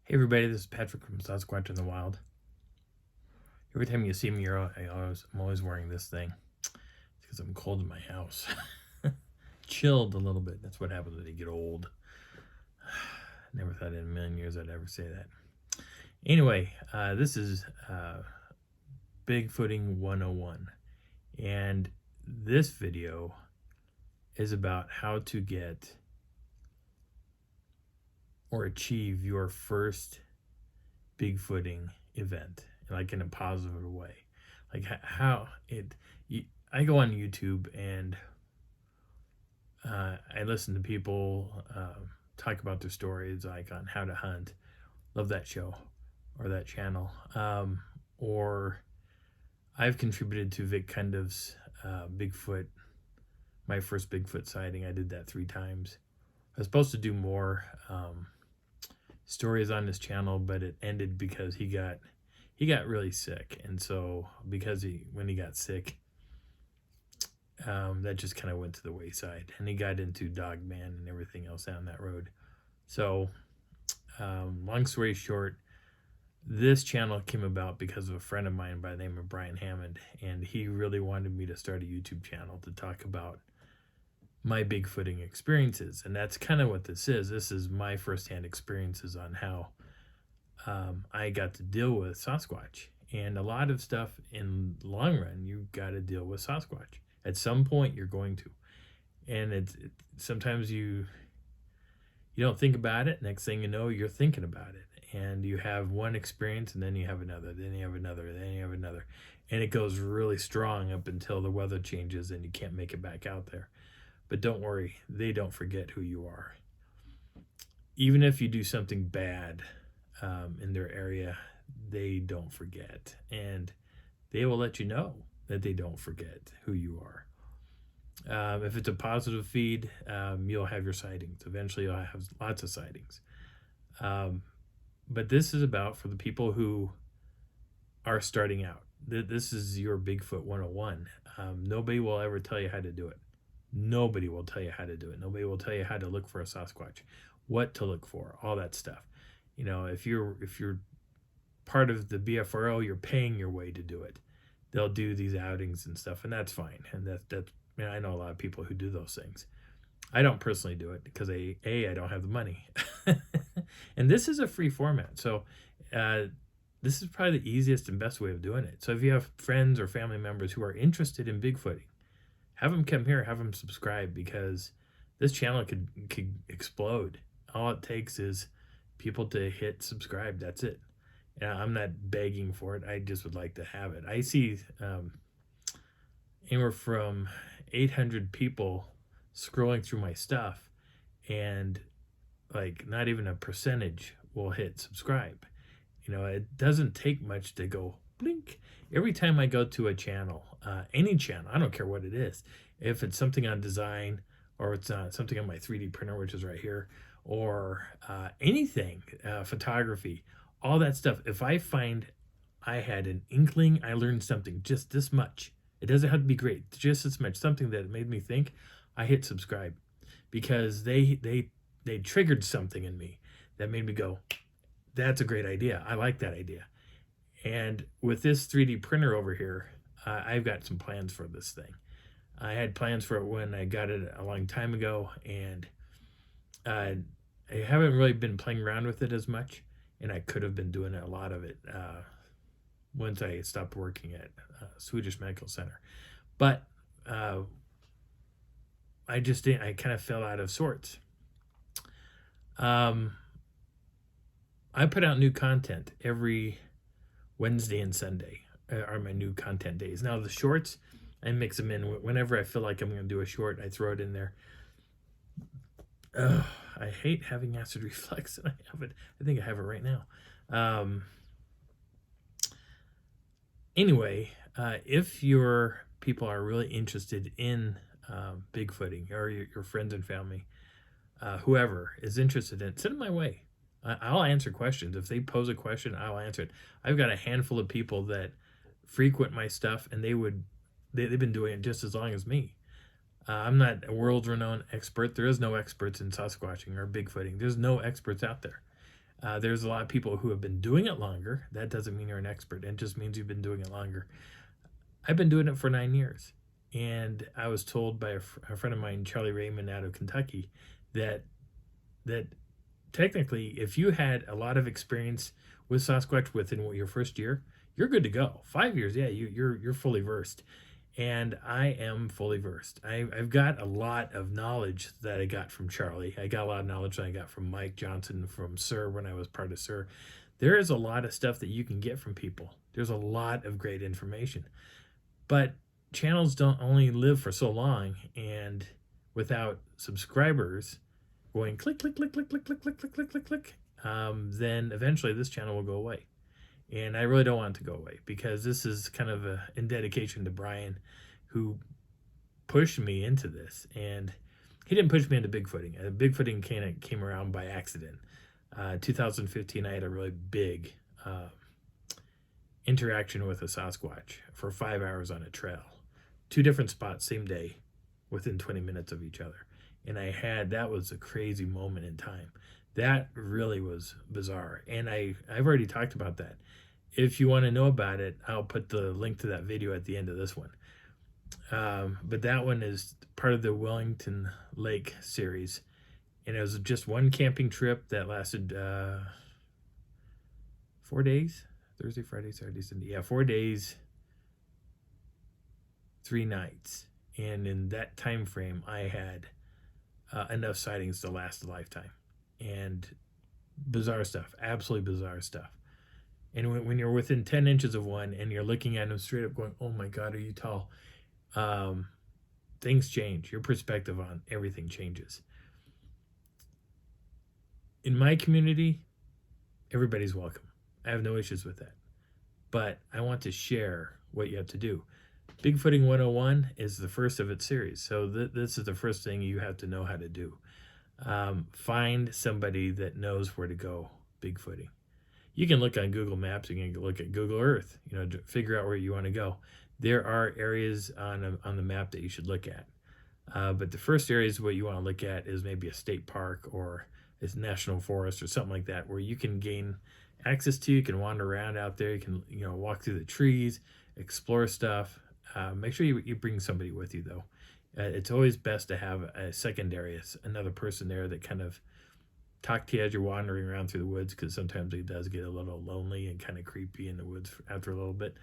Hey everybody, this is Patrick from Sasquatch in the Wild. Every time you see me, I'm always wearing this thing. It's because I'm cold in my house. Chilled a little bit. That's what happens when you get old. Never thought in a million years I'd ever say that. Anyway, this is Bigfooting 101. And this video is about how to get or achieve your first Bigfooting event, like in a positive way. Like I go on YouTube and I listen to people talk about their stories, like on how to hunt. Love that show or that channel. Or I've contributed to Vic Cundiv's Bigfoot, my first Bigfoot sighting. I did that 3 times. I was supposed to do more stories on this channel, but it ended because he got really sick, and so when he got sick, that just kind of went to the wayside, and he got into Dogman and everything else down that road. So long story short, this channel came about because of a friend of mine by the name of Brian Hammond, and he really wanted me to start a YouTube channel to talk about my Bigfooting experiences. And that's kind of what this is. This is my firsthand experiences on how I got to deal with Sasquatch. And a lot of stuff in the long run, you've got to deal with Sasquatch. At some point, you're going to. And sometimes you don't think about it. Next thing you know, you're thinking about it. And you have one experience, and then you have another, then you have another, then you have another. And it goes really strong up until the weather changes and you can't make it back out there. But don't worry, they don't forget who you are. Even if you do something bad in their area, they don't forget. And they will let you know that they don't forget who you are. If it's a positive feed, you'll have your sightings. Eventually, you'll have lots of sightings. But this is about for the people who are starting out. This is your Bigfoot 101. Nobody will ever tell you how to do it. Nobody will tell you how to do it. Nobody will tell you how to look for a Sasquatch, what to look for, all that stuff. You know, if you're part of the BFRO, you're paying your way to do it. They'll do these outings and stuff, and that's fine. And I know a lot of people who do those things. I don't personally do it because I don't have the money. And this is a free format, so this is probably the easiest and best way of doing it. So if you have friends or family members who are interested in Bigfooting, have them come here, have them subscribe, because this channel could explode. All it takes is people to hit subscribe. That's it. I'm not begging for it. I just would like to have it. I see anywhere from 800 people scrolling through my stuff, and like not even a percentage will hit subscribe. You know, it doesn't take much to go blink. Every time I go to a channel, any channel, I don't care what it is, if it's something on design or it's something on my 3D printer, which is right here, or anything, photography, all that stuff, if I find I had an inkling, I learned something just this much, it doesn't have to be great, just this much, something that made me think, I hit subscribe, because they triggered something in me that made me go, that's a great idea. I like that idea. And with this 3D printer over here, I've got some plans for this thing. I had plans for it when I got it a long time ago, and I haven't really been playing around with it as much, and I could have been doing a lot of it once I stopped working at Swedish Medical Center. But I just didn't. I kind of fell out of sorts. I put out new content every Wednesday and Sunday are my new content days. Now the shorts, I mix them in whenever I feel like I'm going to do a short. I throw it in there. I hate having acid reflux, and I have it. I think I have it right now. Anyway, if your people are really interested in Bigfooting, or your friends and family, whoever is interested in it, send them my way. I'll answer questions. If they pose a question, I'll answer it. I've got a handful of people that frequent my stuff, and they've been doing it just as long as me. I'm not a world-renowned expert. There is no experts in Sasquatching or Bigfooting. There's no experts out there. There's a lot of people who have been doing it longer. That doesn't mean you're an expert. It just means you've been doing it longer. I've been doing it for 9 years. And I was told by a friend of mine, Charlie Raymond out of Kentucky, that technically, if you had a lot of experience with Sasquatch within your first year, you're good to go. 5 years, yeah, you're fully versed. And I am fully versed. I've got a lot of knowledge that I got from Charlie. I got a lot of knowledge that I got from Mike Johnson, from SIR when I was part of SIR. There is a lot of stuff that you can get from people. There's a lot of great information. But channels don't only live for so long, and without subscribers going click, click, click, click, click, click, click, click, click, click, click, then eventually this channel will go away. And I really don't want it to go away, because this is kind of in dedication to Brian, who pushed me into this. And he didn't push me into Bigfooting. Bigfooting came around by accident. 2015, I had a really big interaction with a Sasquatch for 5 hours on a trail. 2 different spots, same day, within 20 minutes of each other. And that was a crazy moment in time. That really was bizarre. And I've already talked about that. If you want to know about it, I'll put the link to that video at the end of this one. But that one is part of the Wellington Lake series. And it was just one camping trip that lasted 4 days. Thursday, Friday, Saturday, Sunday. Yeah, 4 days, 3 nights. And in that time frame, I had enough sightings to last a lifetime. And bizarre stuff, absolutely bizarre stuff. And when you're within 10 inches of one and you're looking at them straight up going, oh my God, are you tall? Things change. Your perspective on everything changes. In my community, everybody's welcome. I have no issues with that. But I want to share what you have to do. Bigfooting 101 is the first of its series. So this is the first thing you have to know how to do. Find somebody that knows where to go Bigfooting. You can look on Google Maps. You can look at Google Earth, to figure out where you want to go. There are areas on the map that you should look at. But the first areas what you want to look at is maybe a state park or a national forest or something like that, where you can gain access to. You can wander around out there. You can walk through the trees, explore stuff. Make sure you bring somebody with you, though. It's always best to have a secondary, another person there that kind of talk to you as you're wandering around through the woods, because sometimes it does get a little lonely and kind of creepy in the woods after a little bit.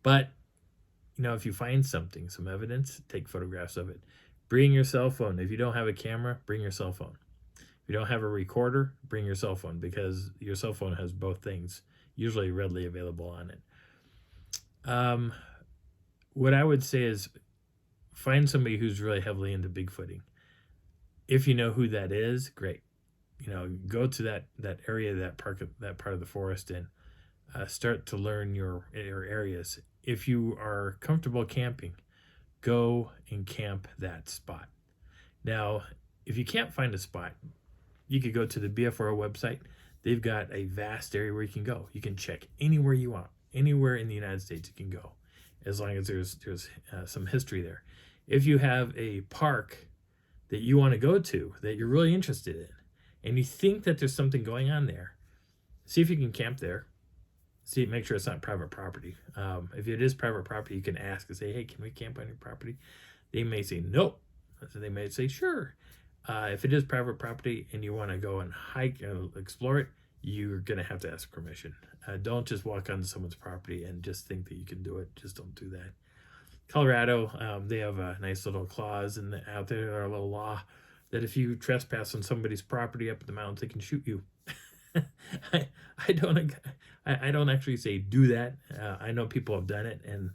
But if you find something, some evidence, take photographs of it. Bring your cell phone. If you don't have a camera, bring your cell phone. If you don't have a recorder, bring your cell phone, because your cell phone has both things usually readily available on it. What I would say is find somebody who's really heavily into Bigfooting. If you know who that is, great. Go to that area, that part of the forest, and start to learn your areas. If you are comfortable camping, go and camp that spot. Now, if you can't find a spot, you could go to the BFRO website. They've got a vast area where you can go. You can check anywhere you want. Anywhere in the United States you can go, as long as there's some history there. If you have a park that you want to go to that you're really interested in, and you think that there's something going on there, see if you can camp there. Make sure it's not private property. If it is private property, you can ask and say, hey, can we camp on your property? They may say no. So they may say sure. If it is private property and you want to go and hike and explore it, you're going to have to ask permission. Don't just walk onto someone's property and just think that you can do it. Just don't do that. Colorado, they have a nice little clause out there, or a little law, that if you trespass on somebody's property up in the mountains, they can shoot you. I don't actually say do that. I know people have done it, and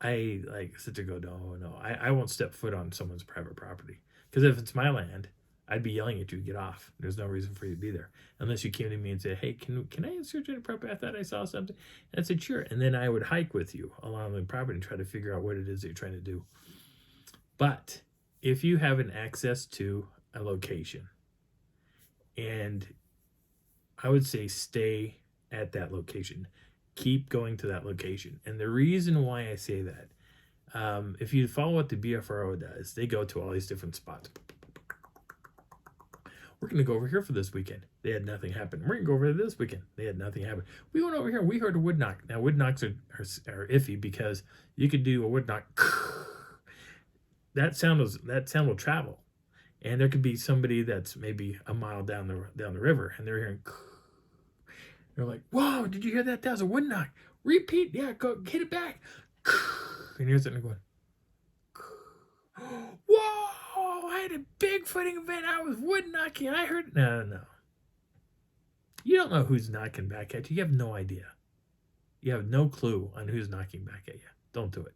I sit there go, no, I won't step foot on someone's private property, because if it's my land, I'd be yelling at you to get off. There's no reason for you to be there unless you came to me and said, hey, can I search any property? I thought I saw something. And I said, sure. And then I would hike with you along the property and try to figure out what it is that you're trying to do. But if you have an access to a location, and I would say stay at that location, keep going to that location. And the reason why I say that, if you follow what the BFRO does, they go to all these different spots. We're going to go over here for this weekend. They had nothing happen. We're going to go over there this weekend. They had nothing happen. We went over here. We heard a wood knock. Now, wood knocks are iffy because you could do a wood knock. That sound will travel. And there could be somebody that's maybe a mile down the river, and they're hearing. They're like, "Whoa! Did you hear that? That was a wood knock. Repeat. Yeah, go get it back." And you're sitting there going, "Whoa! I had a Bigfooting event. I was wood knocking. I heard." No. You don't know who's knocking back at you. You have no idea. You have no clue on who's knocking back at you. Don't do it.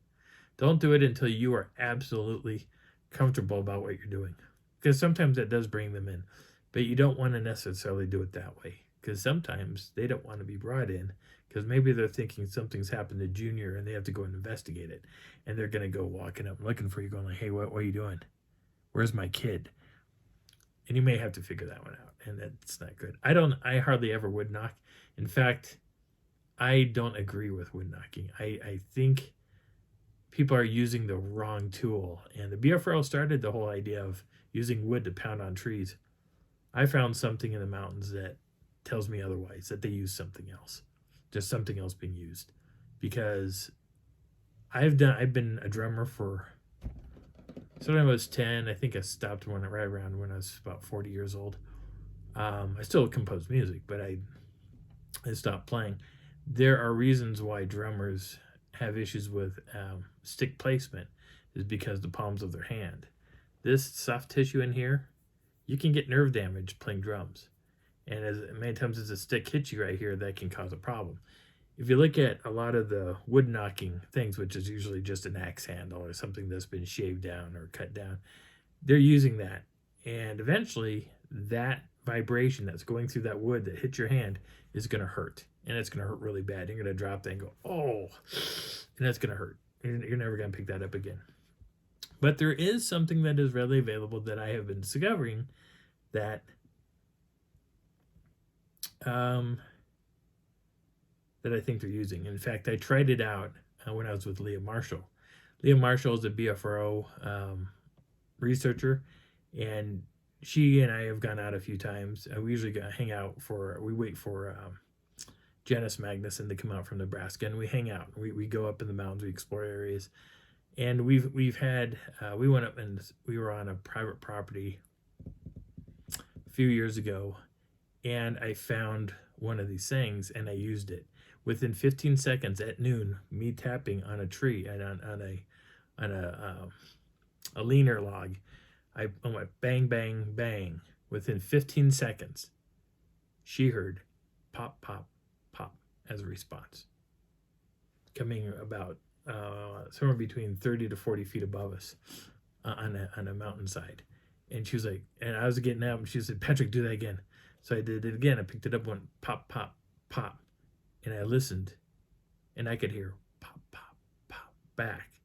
Don't do it until you are absolutely comfortable about what you're doing. Because sometimes that does bring them in. But you don't want to necessarily do it that way. Because sometimes they don't want to be brought in. Because maybe they're thinking something's happened to Junior and they have to go and investigate it. And they're going to go walking up looking for you going like, "Hey, what are you doing? Where's my kid?" And you may have to figure that one out. And that's not good. I hardly ever wood knock. In fact, I don't agree with wood knocking. I think people are using the wrong tool. And the BFRO started the whole idea of using wood to pound on trees. I found something in the mountains that tells me otherwise, that they use something else. Just something else being used. Because I've been a drummer for, so when I was 10, I think I stopped right around when I was about 40 years old. I still compose music, but I stopped playing. There are reasons why drummers have issues with stick placement, is because the palms of their hand. This soft tissue in here, you can get nerve damage playing drums. And as many times as a stick hits you right here, that can cause a problem. If you look at a lot of the wood knocking things, which is usually just an axe handle or something that's been shaved down or cut down, they're using that. And eventually, that vibration that's going through that wood that hits your hand is going to hurt. And it's going to hurt really bad. You're going to drop that and go, "Oh," and that's going to hurt. You're never going to pick that up again. But there is something that is readily available that I have been discovering that that I think they're using. In fact, I tried it out when I was with Leah Marshall. Leah Marshall is a BFRO researcher, and she and I have gone out a few times. We usually we wait for Janice Magnuson to come out from Nebraska, and we hang out. We go up in the mountains, we explore areas. And we went up and we were on a private property a few years ago, and I found one of these things and I used it. Within 15 seconds at noon, me tapping on a tree and on a leaner log, I went bang, bang, bang. Within 15 seconds, she heard pop, pop, pop as a response, coming about somewhere between 30 to 40 feet above us on a mountainside. And she was like, and I was getting out, and she said, "Patrick, do that again." So I did it again. I picked it up, went pop, pop, pop. And I listened, and I could hear pop, pop, pop back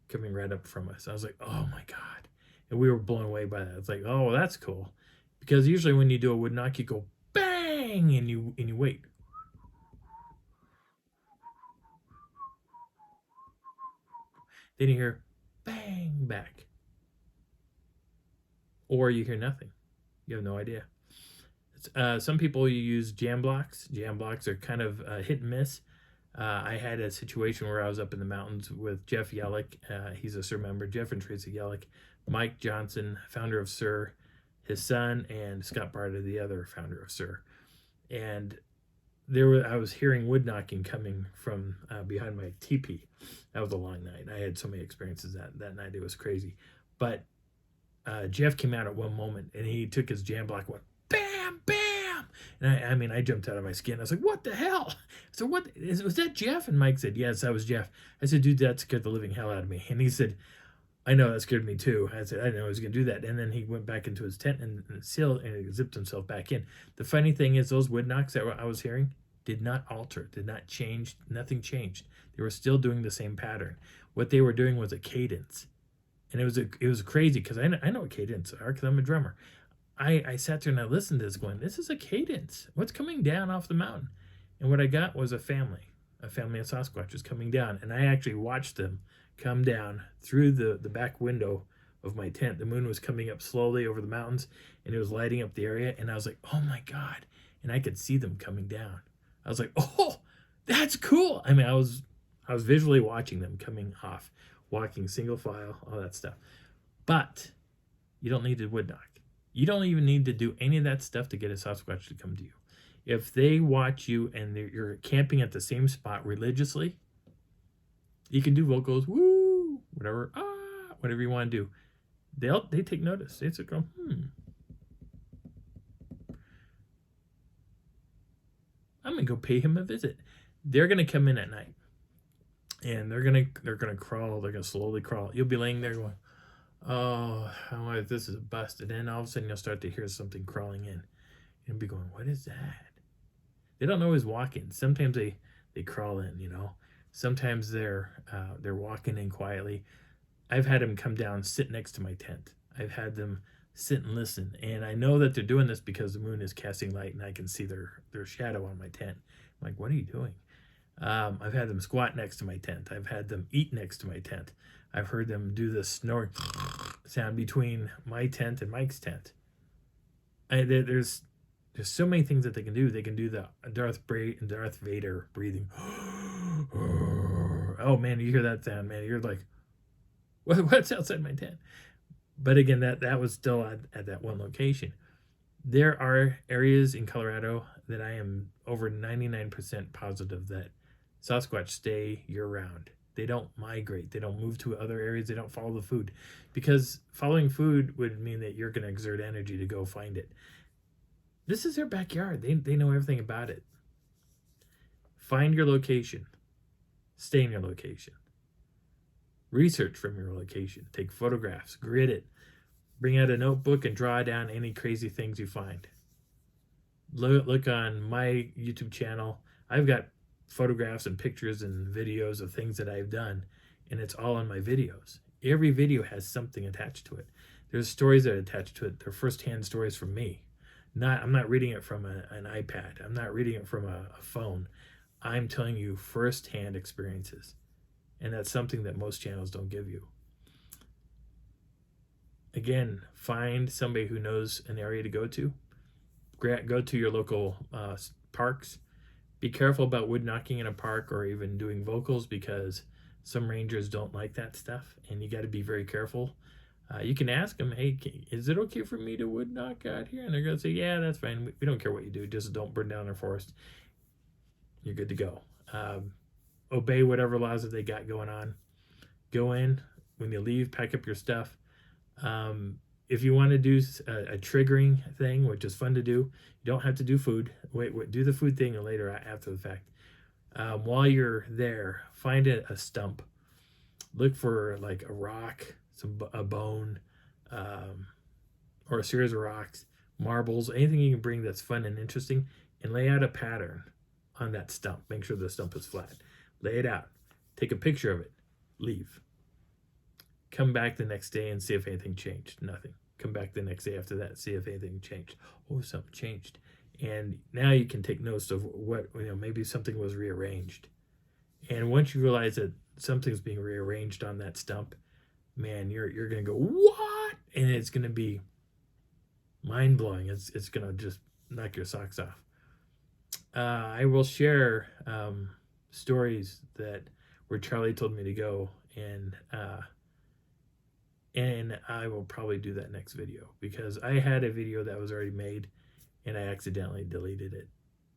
coming right up from us. I was like, "Oh my God." And we were blown away by that. It's like, "Oh, that's cool." Because usually when you do a wood knock, you go bang, and you wait. Then you hear bang back. Or you hear nothing. You have no idea. Some people use jam blocks. Jam blocks are kind of hit and miss. I had a situation where I was up in the mountains with Jeff Yellick. He's a SIR member. Jeff and Tracy Yellick. Mike Johnson, founder of SIR, his son, and Scott Barta, the other founder of SIR. And I was hearing wood knocking coming from behind my teepee. That was a long night. I had so many experiences that night. It was crazy. But Jeff came out at one moment, and he took his jam block, went bam, bam. And I jumped out of my skin. I was like, "What the hell?" So was that Jeff? And Mike said, "Yes, that was Jeff." I said, "Dude, that scared the living hell out of me." And he said, "I know, that scared me too." I said, "I didn't know he was going to do that." And then he went back into his tent and zipped himself back in. The funny thing is, those wood knocks that I was hearing did not alter, did not change. Nothing changed. They were still doing the same pattern. What they were doing was a cadence. And it was crazy because I know what cadence are because I'm a drummer. I sat there and I listened to this going, "This is a cadence. What's coming down off the mountain?" And what I got was a family of Sasquatches coming down. And I actually watched them come down through the back window of my tent. The moon was coming up slowly over the mountains, and it was lighting up the area, and I was like, oh my God. And I could see them coming down. I was like, oh, that's cool. I mean, I was visually watching them coming off, walking single file, all that stuff. But you don't need to wood knock. You don't even need to do any of that stuff to get a Sasquatch to come to you. If they watch you and you're camping at the same spot religiously, you can do vocals, woo, whatever, whatever you want to do. They take notice. They just go, I'm gonna go pay him a visit. They're gonna come in at night, and they're gonna crawl. They're gonna slowly crawl. You'll be laying there going, oh, this is busted. And all of a sudden you'll start to hear something crawling in, and be going, what is that? They don't always walk in. Sometimes they crawl in. You know. Sometimes they're walking in quietly. I've had them come down, sit next to my tent. I've had them sit and listen, and I know that they're doing this because the moon is casting light and I can see their shadow on my tent. I'm like, what are you doing? I've had them squat next to my tent. I've had them eat next to my tent. I've heard them do the snoring sound between my tent and Mike's tent. There's so many things that they can do. They can do the Darth Vader breathing. Oh man, you hear that sound, man. You're like, what's outside my tent? But again, that was still at that one location. There are areas in Colorado that I am over 99% positive that Sasquatch stay year-round. They don't migrate. They don't move to other areas. They don't follow the food. Because following food would mean that you're going to exert energy to go find it. This is their backyard. They know everything about it. Find your location. Stay in your location. Research from your location. Take photographs. Grid it. Bring out a notebook and draw down any crazy things you find. Look on my YouTube channel. I've got photographs and pictures and videos of things that I've done, and it's all on my videos. Every video has something attached to it. There's stories that are attached to it. They're first-hand stories from me. I'm not reading it from an iPad. I'm not reading it from a phone. I'm telling you first-hand experiences. And that's something that most channels don't give you. Again, find somebody who knows an area to go to. Go to your local parks. Be careful about wood knocking in a park or even doing vocals, because some rangers don't like that stuff, and you got to be very careful. You can ask them, hey, is it okay for me to wood knock out here? And they're going to say, yeah, that's fine. We don't care what you do. Just don't burn down their forest. You're good to go. Obey whatever laws that they got going on. Go in. When you leave, pack up your stuff. If you want to do a triggering thing, which is fun to do, you don't have to do food. Wait, do the food thing later after the fact. While you're there, find a stump. Look for like a rock, a bone, or a series of rocks, marbles, anything you can bring that's fun and interesting, and lay out a pattern on that stump. Make sure the stump is flat. Lay it out. Take a picture of it. Leave. Come back the next day and see if anything changed. Nothing. Come back the next day after that, see if anything changed. Oh, something changed. And now you can take notes of what, maybe something was rearranged. And once you realize that something's being rearranged on that stump, man, you're going to go, what? And it's going to be mind-blowing. It's going to just knock your socks off. I will share stories where Charlie told me to go, and I will probably do that next video, because I had a video that was already made and I accidentally deleted it.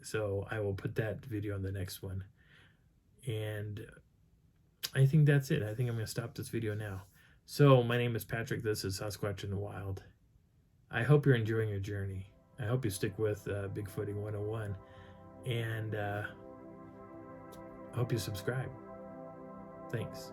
So I will put that video on the next one. And I think that's it. I think I'm going to stop this video now. So my name is Patrick. This is Sasquatch in the Wild. I hope you're enjoying your journey. I hope you stick with Bigfooting 101. And I hope you subscribe. Thanks.